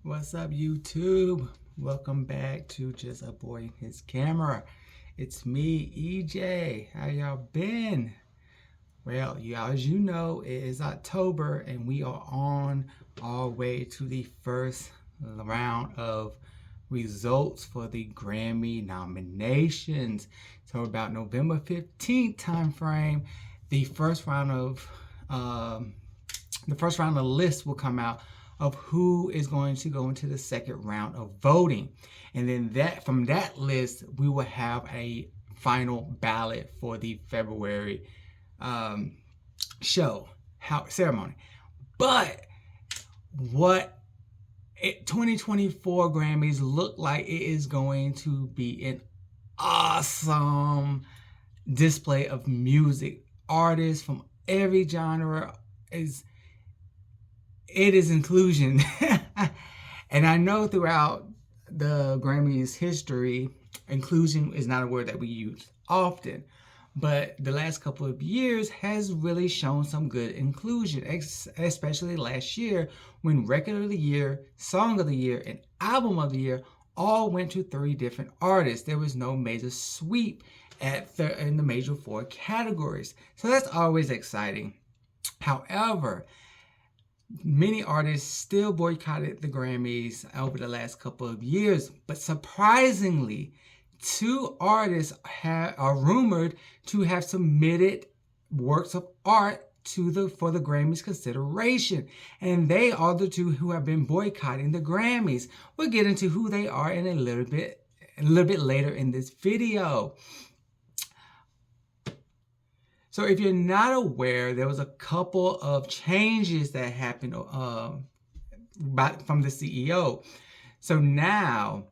What's up, YouTube? Welcome back to Just a Boy and His Camera. It's me, EJ. How y'all been? Well, as you know, it is October and we are on our way to the first round of results for the Grammy nominations. So about November 15th time frame, the first round of the list will come out of who is going to go into the second round of voting. And then from that list, we will have a final ballot for the February ceremony. But what 2024 Grammys look like, it is going to be an awesome display of music. Artists from every genre. It is inclusion. And I know throughout the Grammys history, inclusion is not a word that we use often, but the last couple of years has really shown some good inclusion, especially last year when Record of the Year, Song of the Year, and Album of the Year all went to 3 different artists. There was no major sweep in the major 4 categories. So that's always exciting. However, many artists still boycotted the Grammys over the last couple of years, but surprisingly, 2 artists are rumored to have submitted works of art for the Grammys consideration, and they are the 2 who have been boycotting the Grammys. We'll get into who they are in a little bit later in this video. So if you're not aware, there was a couple of changes that happened from the CEO. So now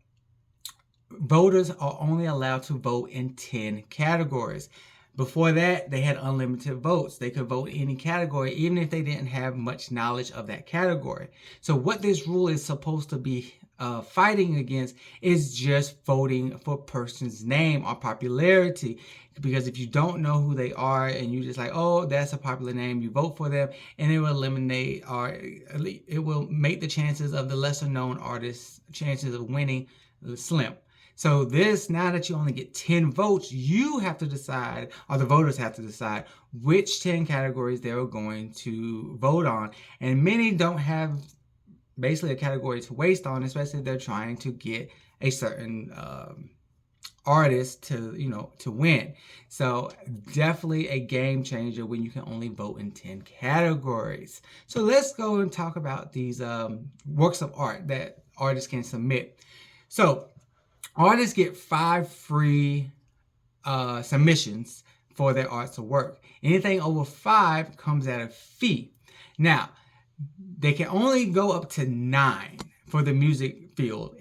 voters are only allowed to vote in 10 categories. Before that, they had unlimited votes. They could vote in any category, even if they didn't have much knowledge of that category. So what this rule is supposed to be fighting against is just voting for a person's name or popularity. Because if you don't know who they are and you just like, oh, that's a popular name, you vote for them, and it will eliminate, or it will make the chances of the lesser known artists' chances of winning slim. So now that you only get 10 votes, you have to decide, or the voters have to decide, which 10 categories they're going to vote on. And many don't have basically a category to waste on, especially if they're trying to get a certain artist to win. So definitely a game changer when you can only vote in 10 categories. So let's go and talk about these works of art that artists can submit. So artists get 5 free submissions for their arts of work. Anything over 5 comes at a fee. Now, they can only go up to 9 for the music field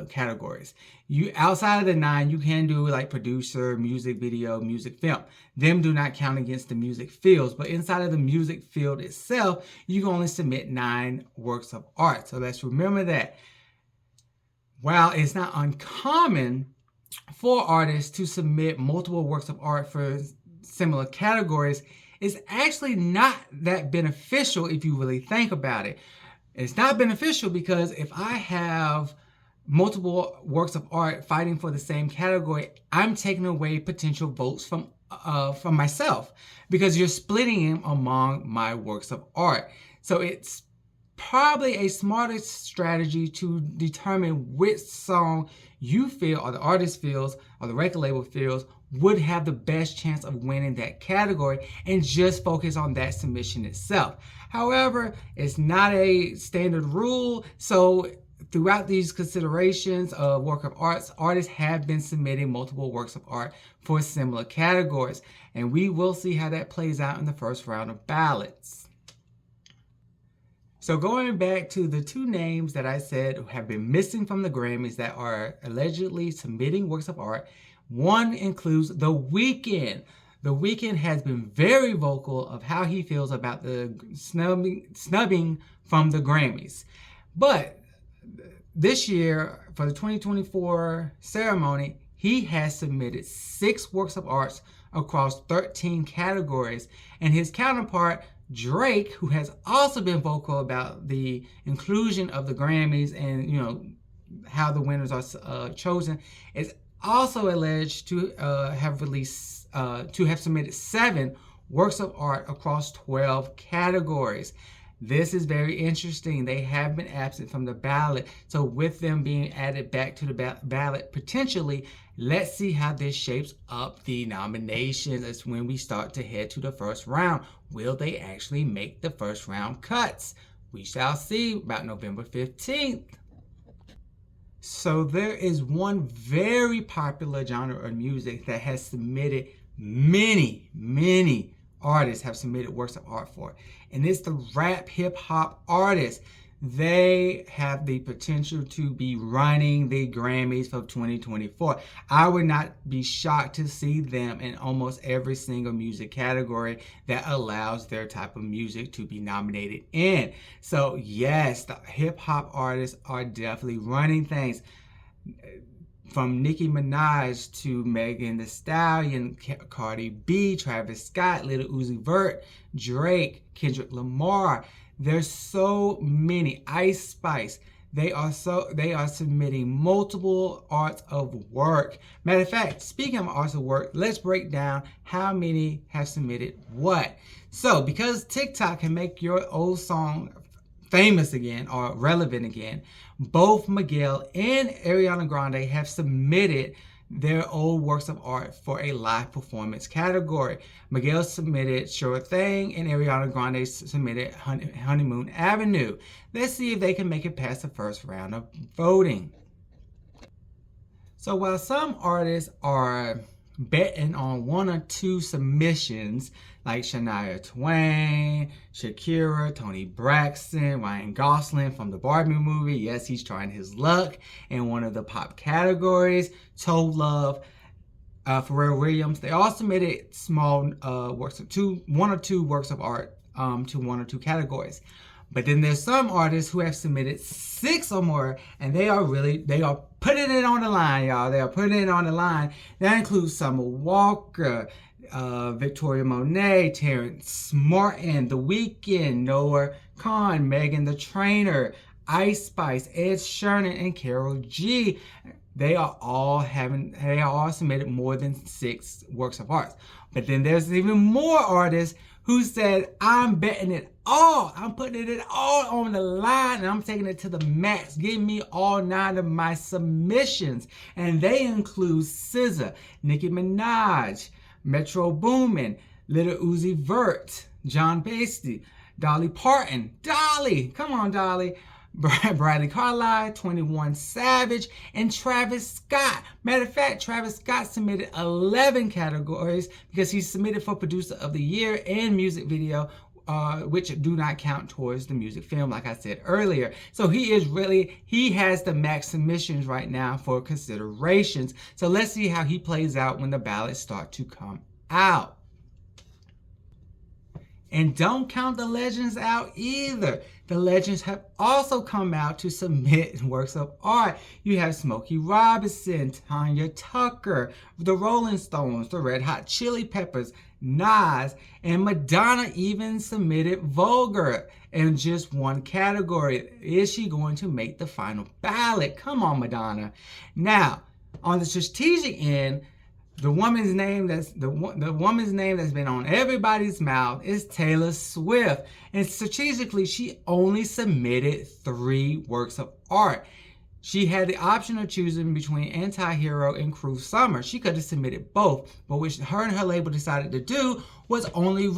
categories. Outside of the 9, you can do like producer, music video, music film. Them do not count against the music fields, but inside of the music field itself, you can only submit 9 works of art. So let's remember that. While it's not uncommon for artists to submit multiple works of art for similar categories, it's actually not that beneficial if you really think about it. It's not beneficial because if I have multiple works of art fighting for the same category, I'm taking away potential votes from myself because you're splitting them among my works of art. So it's probably a smarter strategy to determine which song you feel, or the artist feels, or the record label feels would have the best chance of winning that category, and just focus on that submission itself. However, it's not a standard rule, so throughout these considerations of work of arts, artists have been submitting multiple works of art for similar categories, and we will see how that plays out in the first round of ballots. So going back to the 2 names that I said have been missing from the Grammys that are allegedly submitting works of art, one includes The Weeknd. The Weeknd has been very vocal of how he feels about the snubbing from the Grammys. But this year, for the 2024 ceremony, he has submitted 6 works of art across 13 categories, and his counterpart Drake, who has also been vocal about the inclusion of the Grammys and, you know, how the winners are chosen, is also alleged to have submitted 7 works of art across 12 categories. This is very interesting. They have been absent from the ballot. So with them being added back to the ballot potentially, let's see how this shapes up the nominations. That's when we start to head to the first round. Will they actually make the first round cuts? We shall see about November 15th. So there is one very popular genre of music that has submitted many artists have submitted works of art for, and it's the rap hip hop artists. They have the potential to be running the Grammys for 2024. I would not be shocked to see them in almost every single music category that allows their type of music to be nominated in. So yes, the hip hop artists are definitely running things. From Nicki Minaj to Megan Thee Stallion, Cardi B, Travis Scott, Lil Uzi Vert, Drake, Kendrick Lamar. There's so many. Ice Spice. They are submitting multiple arts of work. Matter of fact, speaking of arts of work, let's break down how many have submitted what. So, because TikTok can make your old song famous again or relevant again, both Miguel and Ariana Grande have submitted their old works of art for a live performance category. Miguel submitted Sure Thing and Ariana Grande submitted Honeymoon Avenue. Let's see if they can make it past the first round of voting. So while some artists are betting on 1 or 2 submissions like Shania Twain, Shakira, Toni Braxton, Ryan Gosling from the Barbie movie. Yes, he's trying his luck in one of the pop categories. Toe Love, Pharrell Williams. They all submitted small works of 1 or 2 works of art to 1 or 2 categories. But then there's some artists who have submitted 6 or more, and they are putting it on the line, y'all. They are putting it on the line. That includes Summer Walker, Victoria Monet, Terrence Martin, The Weeknd, Noah Kahan, Megan the Trainer, Ice Spice, Ed Sheeran, and Karol G. They are all submitted more than 6 works of art. But then there's even more artists who said, I'm betting it all. I'm putting it all on the line and I'm taking it to the max. Give me all 9 of my submissions. And they include SZA, Nicki Minaj, Metro Boomin, Lil Uzi Vert, John Basty, Dolly Parton, Dolly, come on Dolly, Bradley Carlisle, 21 Savage, and Travis Scott. Matter of fact, Travis Scott submitted 11 categories because he submitted for Producer of the Year and Music Video, which do not count towards the music film, like I said earlier. So he has the max submissions right now for considerations. So let's see how he plays out when the ballots start to come out. And don't count the legends out either. The legends have also come out to submit works of art. You have Smokey Robinson, Tanya Tucker, the Rolling Stones, the Red Hot Chili Peppers, Nas, and Madonna even submitted Vulgar in just 1 category. Is she going to make the final ballot? Come on, Madonna. Now, on the strategic end, the woman's name that's been on everybody's mouth is Taylor Swift. And strategically, she only submitted 3 works of art. She had the option of choosing between Anti-Hero and Cruel Summer. She could have submitted both, but what her and her label decided to do was only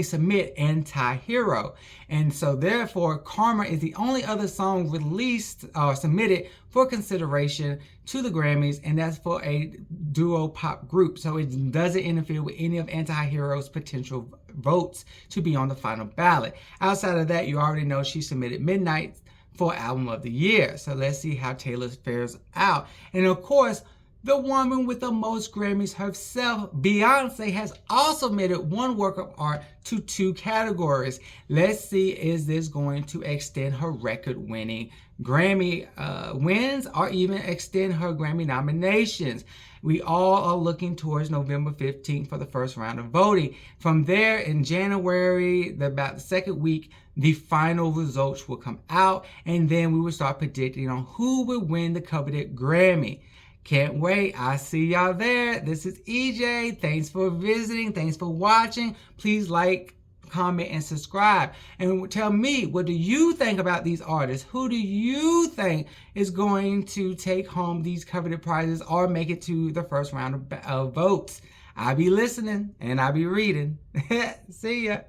submit Anti-Hero. And so therefore, Karma is the only other song released or submitted for consideration to the Grammys, and that's for a duo pop group. So it doesn't interfere with any of Anti-Hero's potential votes to be on the final ballot. Outside of that, you already know she submitted Midnight for Album of the Year. So let's see how Taylor fares out. And of course, The woman with the most Grammys herself, Beyonce, has also made it one work of art to 2 categories. Let's see, is this going to extend her record-winning Grammy wins or even extend her Grammy nominations? We all are looking towards November 15th for the first round of voting. From there, in January, about the second week, the final results will come out, and then we will start predicting on who will win the coveted Grammy. Can't wait. I see y'all there. This is EJ. Thanks for visiting. Thanks for watching. Please like, comment, and subscribe. And tell me, what do you think about these artists? Who do you think is going to take home these coveted prizes or make it to the first round of votes? I'll be listening and I'll be reading. See ya.